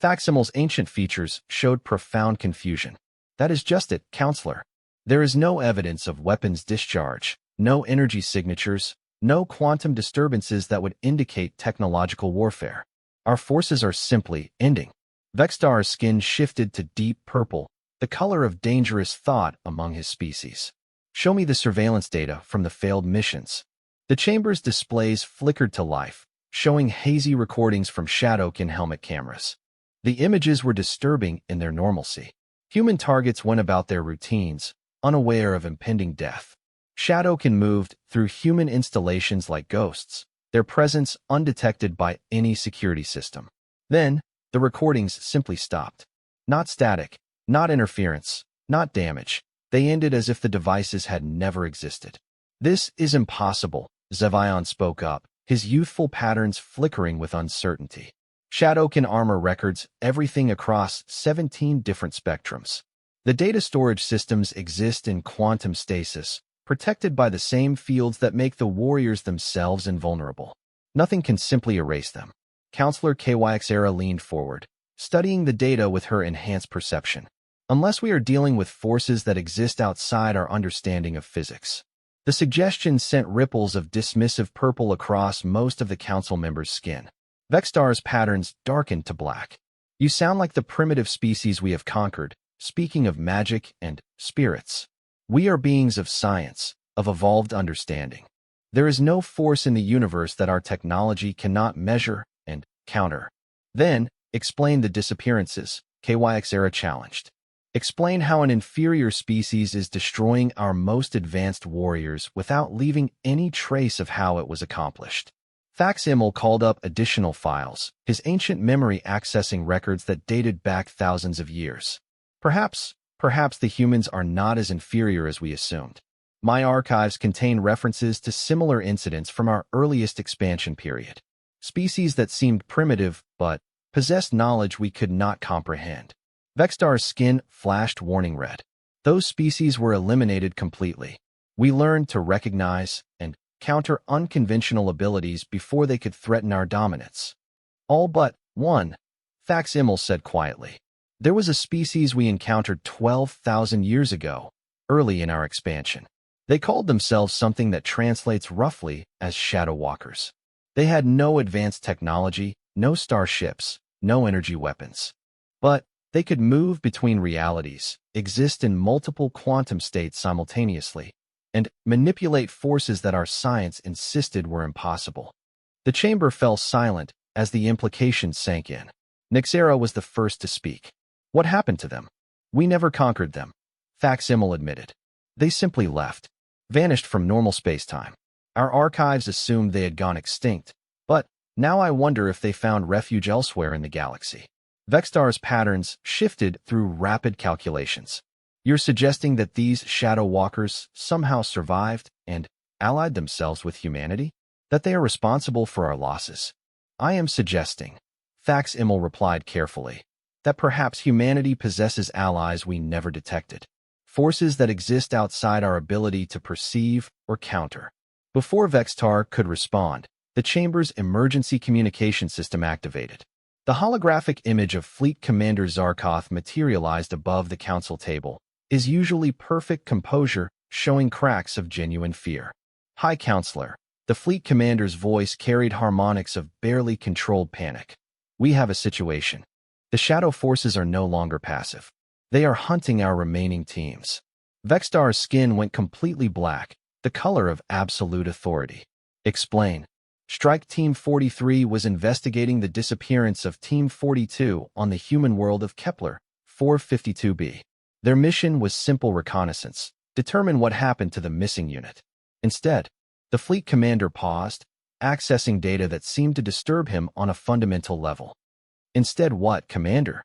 Facsimil's ancient features showed profound confusion. That is just it, Counselor. There is no evidence of weapons discharge, no energy signatures, no quantum disturbances that would indicate technological warfare. Our forces are simply ending. Vextar's skin shifted to deep purple, the color of dangerous thought among his species. Show me the surveillance data from the failed missions. The chamber's displays flickered to life, showing hazy recordings from Shadowkin helmet cameras. The images were disturbing in their normalcy. Human targets went about their routines, unaware of impending death. Shadowkin moved through human installations like ghosts, their presence undetected by any security system. Then, the recordings simply stopped. Not static, not interference, not damage. They ended as if the devices had never existed. This is impossible, Zevion spoke up, his youthful patterns flickering with uncertainty. Shadowkin armor records everything across 17 different spectrums. The data storage systems exist in quantum stasis, protected by the same fields that make the warriors themselves invulnerable. Nothing can simply erase them. Counselor KYXera leaned forward, studying the data with her enhanced perception. Unless we are dealing with forces that exist outside our understanding of physics. The suggestion sent ripples of dismissive purple across most of the council members' skin. Vextar's patterns darkened to black. You sound like the primitive species we have conquered, speaking of magic and spirits. We are beings of science, of evolved understanding. There is no force in the universe that our technology cannot measure and counter. Then, explain the disappearances, KYXera challenged. Explain how an inferior species is destroying our most advanced warriors without leaving any trace of how it was accomplished. Facsimil called up additional files, his ancient memory accessing records that dated back thousands of years. Perhaps the humans are not as inferior as we assumed. My archives contain references to similar incidents from our earliest expansion period. Species that seemed primitive but possessed knowledge we could not comprehend. Vextar's skin flashed warning red. Those species were eliminated completely. We learned to recognize and counter unconventional abilities before they could threaten our dominance. All but one, Facsimil said quietly. There was a species we encountered 12,000 years ago, early in our expansion. They called themselves something that translates roughly as Shadow Walkers. They had no advanced technology, no starships, no energy weapons. But they could move between realities, exist in multiple quantum states simultaneously, and manipulate forces that our science insisted were impossible. The chamber fell silent as the implications sank in. Nyxera was the first to speak. What happened to them? We never conquered them, Facsimil admitted. They simply left, vanished from normal space-time. Our archives assumed they had gone extinct, but now I wonder if they found refuge elsewhere in the galaxy. Vextar's patterns shifted through rapid calculations. You're suggesting that these Shadow Walkers somehow survived and allied themselves with humanity? That they are responsible for our losses? I am suggesting, Facsimil replied carefully, that perhaps humanity possesses allies we never detected. Forces that exist outside our ability to perceive or counter. Before Vextar could respond, the chamber's emergency communication system activated. The holographic image of Fleet Commander Zarkoth materialized above the council table, his usually perfect composure showing cracks of genuine fear. High Counselor, the Fleet Commander's voice carried harmonics of barely controlled panic. We have a situation. The Shadow Forces are no longer passive. They are hunting our remaining teams. Vextar's skin went completely black, the color of absolute authority. Explain. Strike Team 43 was investigating the disappearance of Team 42 on the human world of Kepler 452b. Their mission was simple reconnaissance, determine what happened to the missing unit. Instead, the fleet commander paused, accessing data that seemed to disturb him on a fundamental level. Instead what, Commander?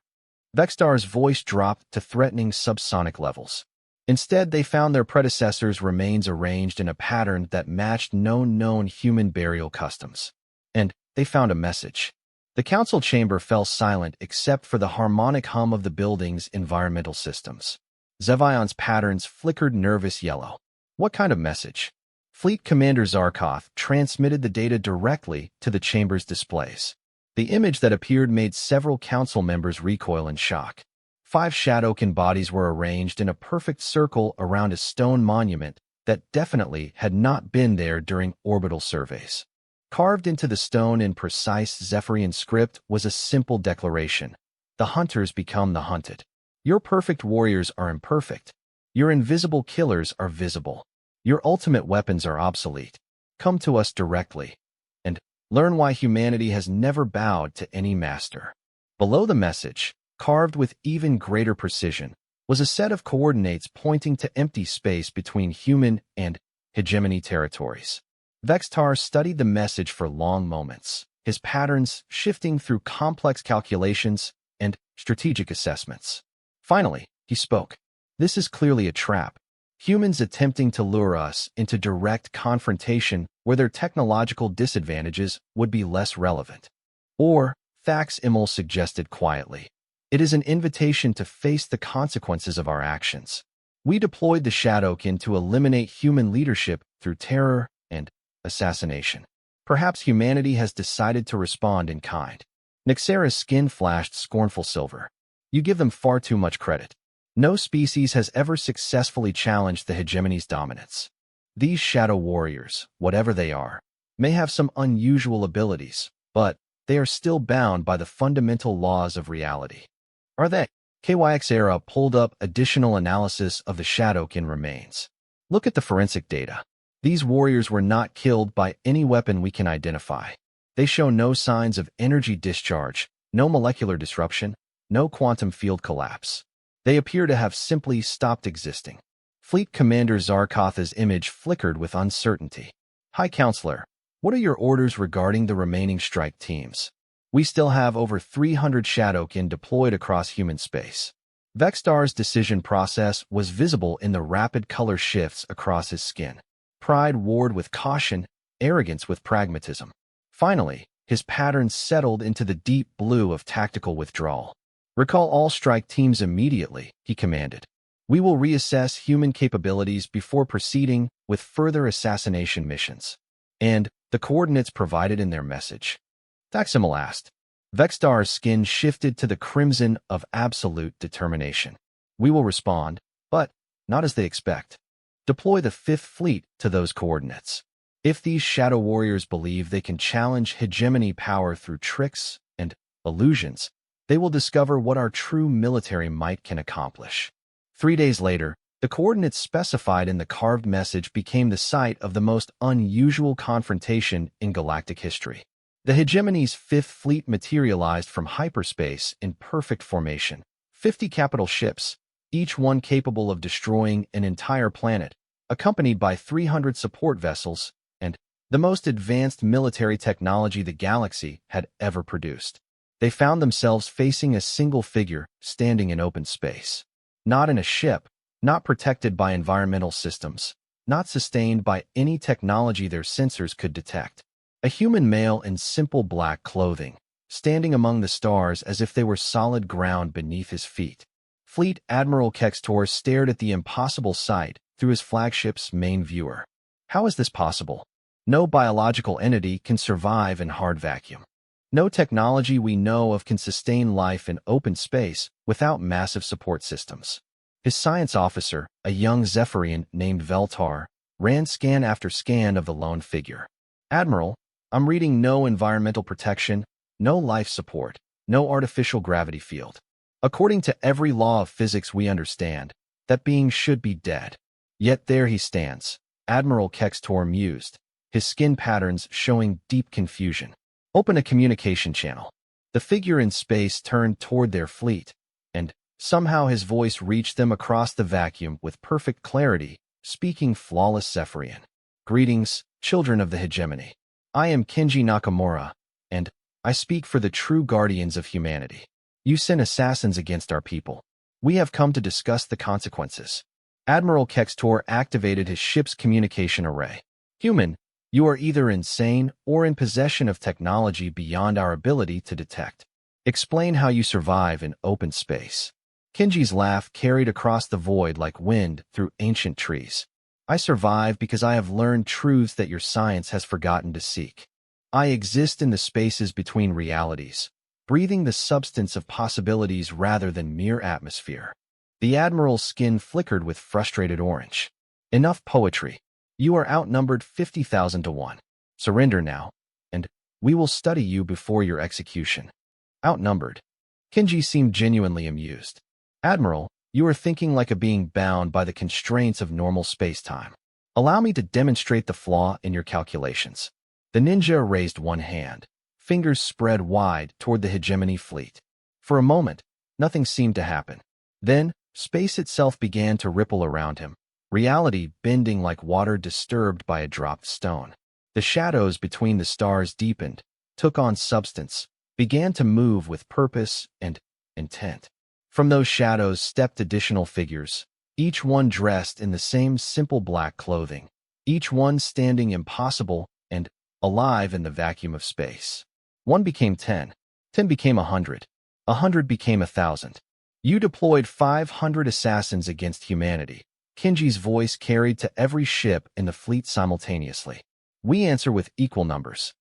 Vextar's voice dropped to threatening subsonic levels. Instead, they found their predecessors' remains arranged in a pattern that matched known human burial customs. And they found a message. The council chamber fell silent except for the harmonic hum of the building's environmental systems. Zevion's patterns flickered nervous yellow. What kind of message? Fleet Commander Zarkoth transmitted the data directly to the chamber's displays. The image that appeared made several council members recoil in shock. 5 Shadowkin bodies were arranged in a perfect circle around a stone monument that definitely had not been there during orbital surveys. Carved into the stone in precise Zephyrian script was a simple declaration. The hunters become the hunted. Your perfect warriors are imperfect. Your invisible killers are visible. Your ultimate weapons are obsolete. Come to us directly and learn why humanity has never bowed to any master. Below the message, carved with even greater precision, was a set of coordinates pointing to empty space between human and hegemony territories. Vextar studied the message for long moments, his patterns shifting through complex calculations and strategic assessments. Finally, he spoke. This is clearly a trap. Humans attempting to lure us into direct confrontation where their technological disadvantages would be less relevant. Or, Thax Immel suggested quietly, it is an invitation to face the consequences of our actions. We deployed the Shadowkin to eliminate human leadership through terror and assassination. Perhaps humanity has decided to respond in kind. Nyxera's skin flashed scornful silver. You give them far too much credit. No species has ever successfully challenged the hegemony's dominance. These shadow warriors, whatever they are, may have some unusual abilities, but they are still bound by the fundamental laws of reality. Are they? KYX pulled up additional analysis of the Shadowkin remains. Look at the forensic data. These warriors were not killed by any weapon we can identify. They show no signs of energy discharge, no molecular disruption, no quantum field collapse. They appear to have simply stopped existing. Fleet Commander Zarkoth's image flickered with uncertainty. High Counselor, what are your orders regarding the remaining strike teams? We still have over 300 Shadowkin deployed across human space. Vextar's decision process was visible in the rapid color shifts across his skin. Pride warred with caution, arrogance with pragmatism. Finally, his patterns settled into the deep blue of tactical withdrawal. Recall all strike teams immediately, he commanded. We will reassess human capabilities before proceeding with further assassination missions. And the coordinates provided in their message. Thax Immel asked. Vextar's skin shifted to the crimson of absolute determination. We will respond, but not as they expect. Deploy the 5th Fleet to those coordinates. If these shadow warriors believe they can challenge hegemony power through tricks and illusions, they will discover what our true military might can accomplish. 3 days later, the coordinates specified in the carved message became the site of the most unusual confrontation in galactic history. The hegemony's 5th Fleet materialized from hyperspace in perfect formation. 50 capital ships, each one capable of destroying an entire planet, accompanied by 300 support vessels, and the most advanced military technology the galaxy had ever produced. They found themselves facing a single figure standing in open space. Not in a ship, not protected by environmental systems, not sustained by any technology their sensors could detect. A human male in simple black clothing, standing among the stars as if they were solid ground beneath his feet. Fleet Admiral Kextor stared at the impossible sight through his flagship's main viewer. How is this possible? No biological entity can survive in hard vacuum. No technology we know of can sustain life in open space without massive support systems. His science officer, a young Zephyrian named Veltar, ran scan after scan of the lone figure. Admiral, I'm reading no environmental protection, no life support, no artificial gravity field. According to every law of physics we understand, that being should be dead. Yet there he stands, Admiral Kextor mused, his skin patterns showing deep confusion. Open a communication channel. The figure in space turned toward their fleet, and somehow his voice reached them across the vacuum with perfect clarity, speaking flawless Zephyrian. Greetings, children of the hegemony. I am Kenji Nakamura, and I speak for the true guardians of humanity. You sent assassins against our people. We have come to discuss the consequences. Admiral Kextor activated his ship's communication array. Human, you are either insane or in possession of technology beyond our ability to detect. Explain how you survive in open space. Kenji's laugh carried across the void like wind through ancient trees. I survive because I have learned truths that your science has forgotten to seek. I exist in the spaces between realities, breathing the substance of possibilities rather than mere atmosphere. The Admiral's skin flickered with frustrated orange. Enough poetry. You are outnumbered 50,000 to 1. Surrender now, and we will study you before your execution. Outnumbered. Kenji seemed genuinely amused. Admiral, you are thinking like a being bound by the constraints of normal space-time. Allow me to demonstrate the flaw in your calculations. The ninja raised one hand, fingers spread wide toward the hegemony fleet. For a moment, nothing seemed to happen. Then, space itself began to ripple around him, reality bending like water disturbed by a dropped stone. The shadows between the stars deepened, took on substance, began to move with purpose and intent. From those shadows stepped additional figures, each one dressed in the same simple black clothing, each one standing impossible and alive in the vacuum of space. 1 became 10, 10 became 100, 100 became 1,000. You deployed 500 assassins against humanity. Kenji's voice carried to every ship in the fleet simultaneously. We answer with equal numbers.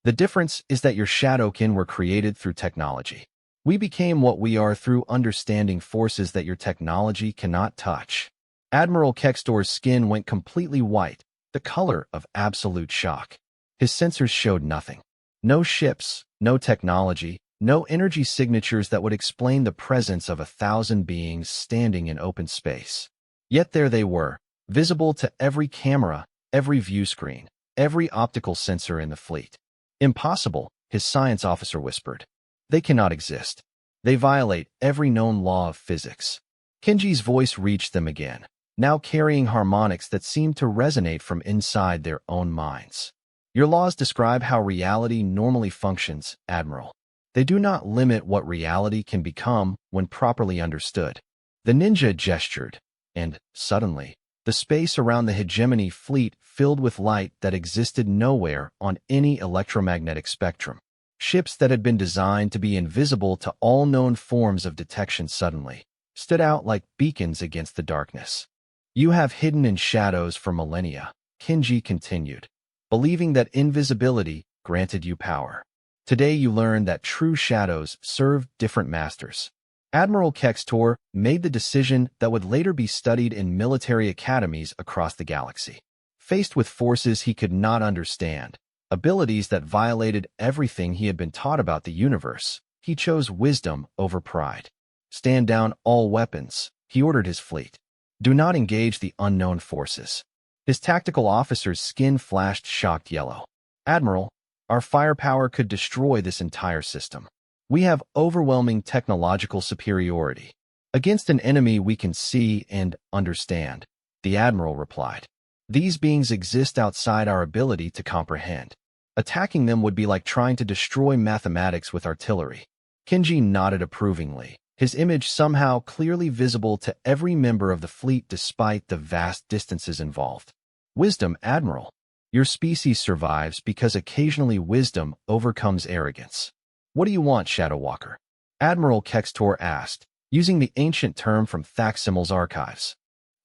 The difference is that your Shadowkin were created through technology. We became what we are through understanding forces that your technology cannot touch. Admiral Kextor's skin went completely white, the color of absolute shock. His sensors showed nothing. No ships, no technology, no energy signatures that would explain the presence of 1,000 beings standing in open space. Yet there they were, visible to every camera, every view screen, every optical sensor in the fleet. Impossible, his science officer whispered. They cannot exist. They violate every known law of physics. Kenji's voice reached them again, now carrying harmonics that seemed to resonate from inside their own minds. Your laws describe how reality normally functions, Admiral. They do not limit what reality can become when properly understood. The ninja gestured, and, suddenly, the space around the hegemony fleet filled with light that existed nowhere on any electromagnetic spectrum. Ships that had been designed to be invisible to all known forms of detection suddenly stood out like beacons against the darkness. You have hidden in shadows for millennia, Kenji continued, believing that invisibility granted you power. Today you learn that true shadows serve different masters. Admiral Kextor made the decision that would later be studied in military academies across the galaxy. Faced with forces he could not understand, abilities that violated everything he had been taught about the universe, he chose wisdom over pride. Stand down all weapons, he ordered his fleet. Do not engage the unknown forces. His tactical officer's skin flashed shocked yellow. Admiral, our firepower could destroy this entire system. We have overwhelming technological superiority. Against an enemy we can see and understand, the Admiral replied. These beings exist outside our ability to comprehend. Attacking them would be like trying to destroy mathematics with artillery. Kenji nodded approvingly, his image somehow clearly visible to every member of the fleet despite the vast distances involved. Wisdom, Admiral. Your species survives because occasionally wisdom overcomes arrogance. What do you want, Shadow Walker? Admiral Kextor asked, using the ancient term from Thaximmel's archives.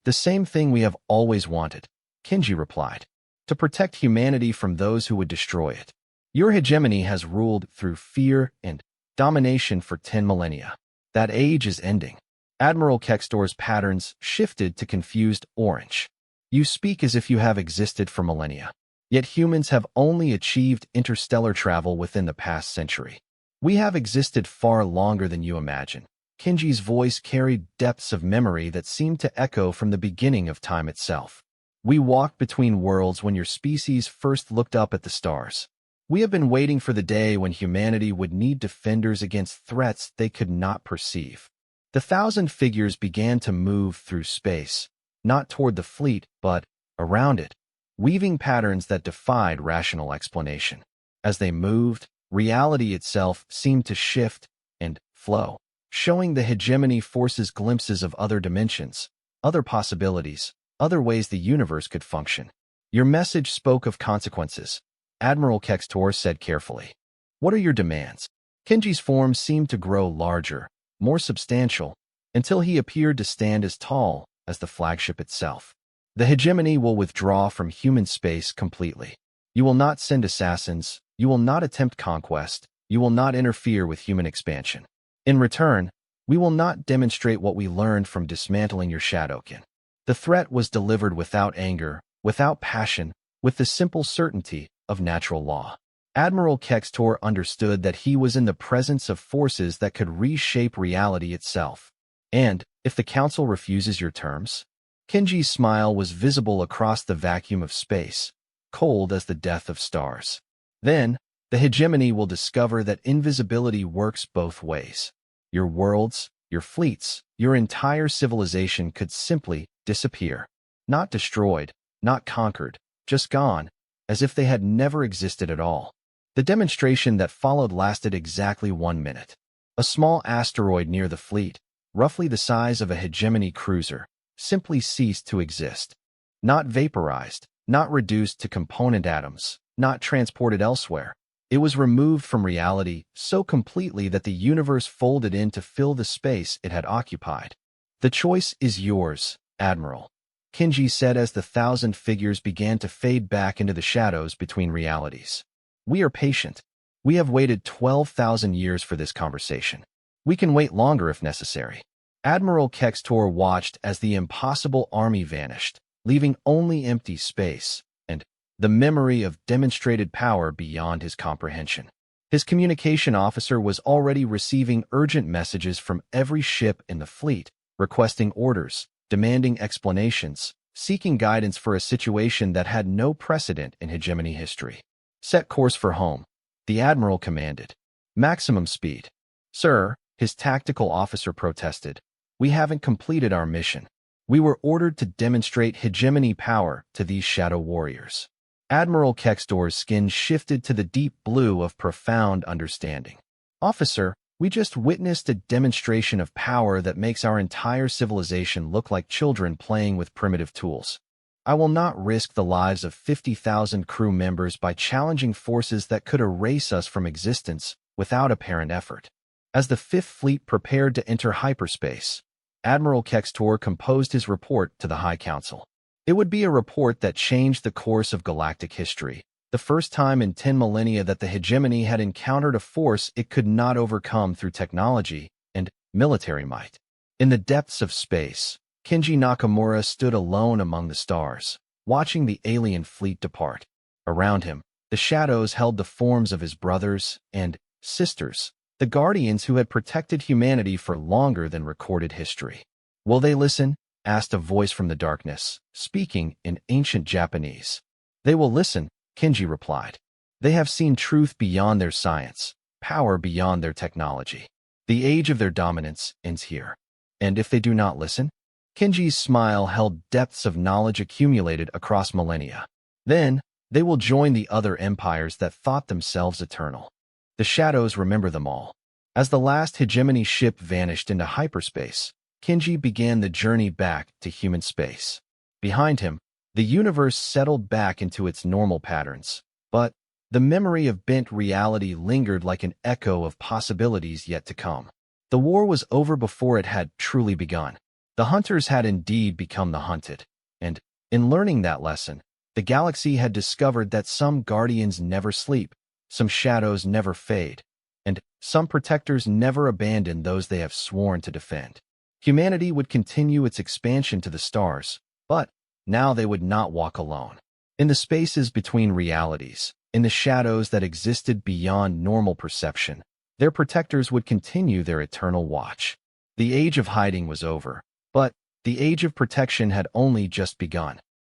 The same thing we have always wanted, Kenji replied. To protect humanity from those who would destroy it. Your hegemony has ruled through fear and domination for 10 millennia. That age is ending. Admiral Kextor's patterns shifted to confused orange. You speak as if you have existed for millennia. Yet humans have only achieved interstellar travel within the past century. We have existed far longer than you imagine. Kenji's voice carried depths of memory that seemed to echo from the beginning of time itself. We walked between worlds when your species first looked up at the stars. We have been waiting for the day when humanity would need defenders against threats they could not perceive. The 1,000 figures began to move through space, not toward the fleet, but around it, weaving patterns that defied rational explanation. As they moved, reality itself seemed to shift and flow, showing the hegemony forces glimpses of other dimensions, other possibilities, other ways the universe could function. Your message spoke of consequences, Admiral Kextor said carefully. What are your demands? Kenji's form seemed to grow larger, more substantial, until he appeared to stand as tall as the flagship itself. The hegemony will withdraw from human space completely. You will not send assassins, you will not attempt conquest, you will not interfere with human expansion. In return, we will not demonstrate what we learned from dismantling your Shadowkin. The threat was delivered without anger, without passion, with the simple certainty of natural law. Admiral Kextor understood that he was in the presence of forces that could reshape reality itself. And, if the Council refuses your terms? Kenji's smile was visible across the vacuum of space, cold as the death of stars. Then, the hegemony will discover that invisibility works both ways. Your worlds, your fleets, your entire civilization could simply disappear. Not destroyed, not conquered, just gone, as if they had never existed at all. The demonstration that followed lasted exactly 1 minute. A small asteroid near the fleet, roughly the size of a hegemony cruiser, simply ceased to exist. Not vaporized, not reduced to component atoms, not transported elsewhere. It was removed from reality so completely that the universe folded in to fill the space it had occupied. The choice is yours, Admiral, Kenji said as the 1,000 figures began to fade back into the shadows between realities. We are patient. We have waited 12,000 years for this conversation. We can wait longer if necessary. Admiral Kextor watched as the impossible army vanished, leaving only empty space and the memory of demonstrated power beyond his comprehension. His communication officer was already receiving urgent messages from every ship in the fleet, requesting orders, demanding explanations, seeking guidance for a situation that had no precedent in hegemony history. Set course for home, the Admiral commanded. Maximum speed. Sir, his tactical officer protested. We haven't completed our mission. We were ordered to demonstrate hegemony power to these shadow warriors. Admiral Kextor's skin shifted to the deep blue of profound understanding. Officer, we just witnessed a demonstration of power that makes our entire civilization look like children playing with primitive tools. I will not risk the lives of 50,000 crew members by challenging forces that could erase us from existence without apparent effort. As the Fifth Fleet prepared to enter hyperspace, Admiral Kextor composed his report to the High Council. It would be a report that changed the course of galactic history, the first time in 10 millennia that the hegemony had encountered a force it could not overcome through technology and military might. In the depths of space, Kenji Nakamura stood alone among the stars, watching the alien fleet depart. Around him, the shadows held the forms of his brothers and sisters, the guardians who had protected humanity for longer than recorded history. Will they listen? Asked a voice from the darkness, speaking in ancient Japanese. They will listen, Kenji replied. They have seen truth beyond their science, power beyond their technology. The age of their dominance ends here. And if they do not listen? Kenji's smile held depths of knowledge accumulated across millennia. Then, they will join the other empires that thought themselves eternal. The shadows remember them all. As the last hegemony ship vanished into hyperspace, Kenji began the journey back to human space. Behind him, the universe settled back into its normal patterns, but the memory of bent reality lingered like an echo of possibilities yet to come. The war was over before it had truly begun. The hunters had indeed become the hunted, and, in learning that lesson, the galaxy had discovered that some guardians never sleep, some shadows never fade, and some protectors never abandon those they have sworn to defend. Humanity would continue its expansion to the stars, but now they would not walk alone. In the spaces between realities, in the shadows that existed beyond normal perception, their protectors would continue their eternal watch. The age of hiding was over, but the age of protection had only just begun.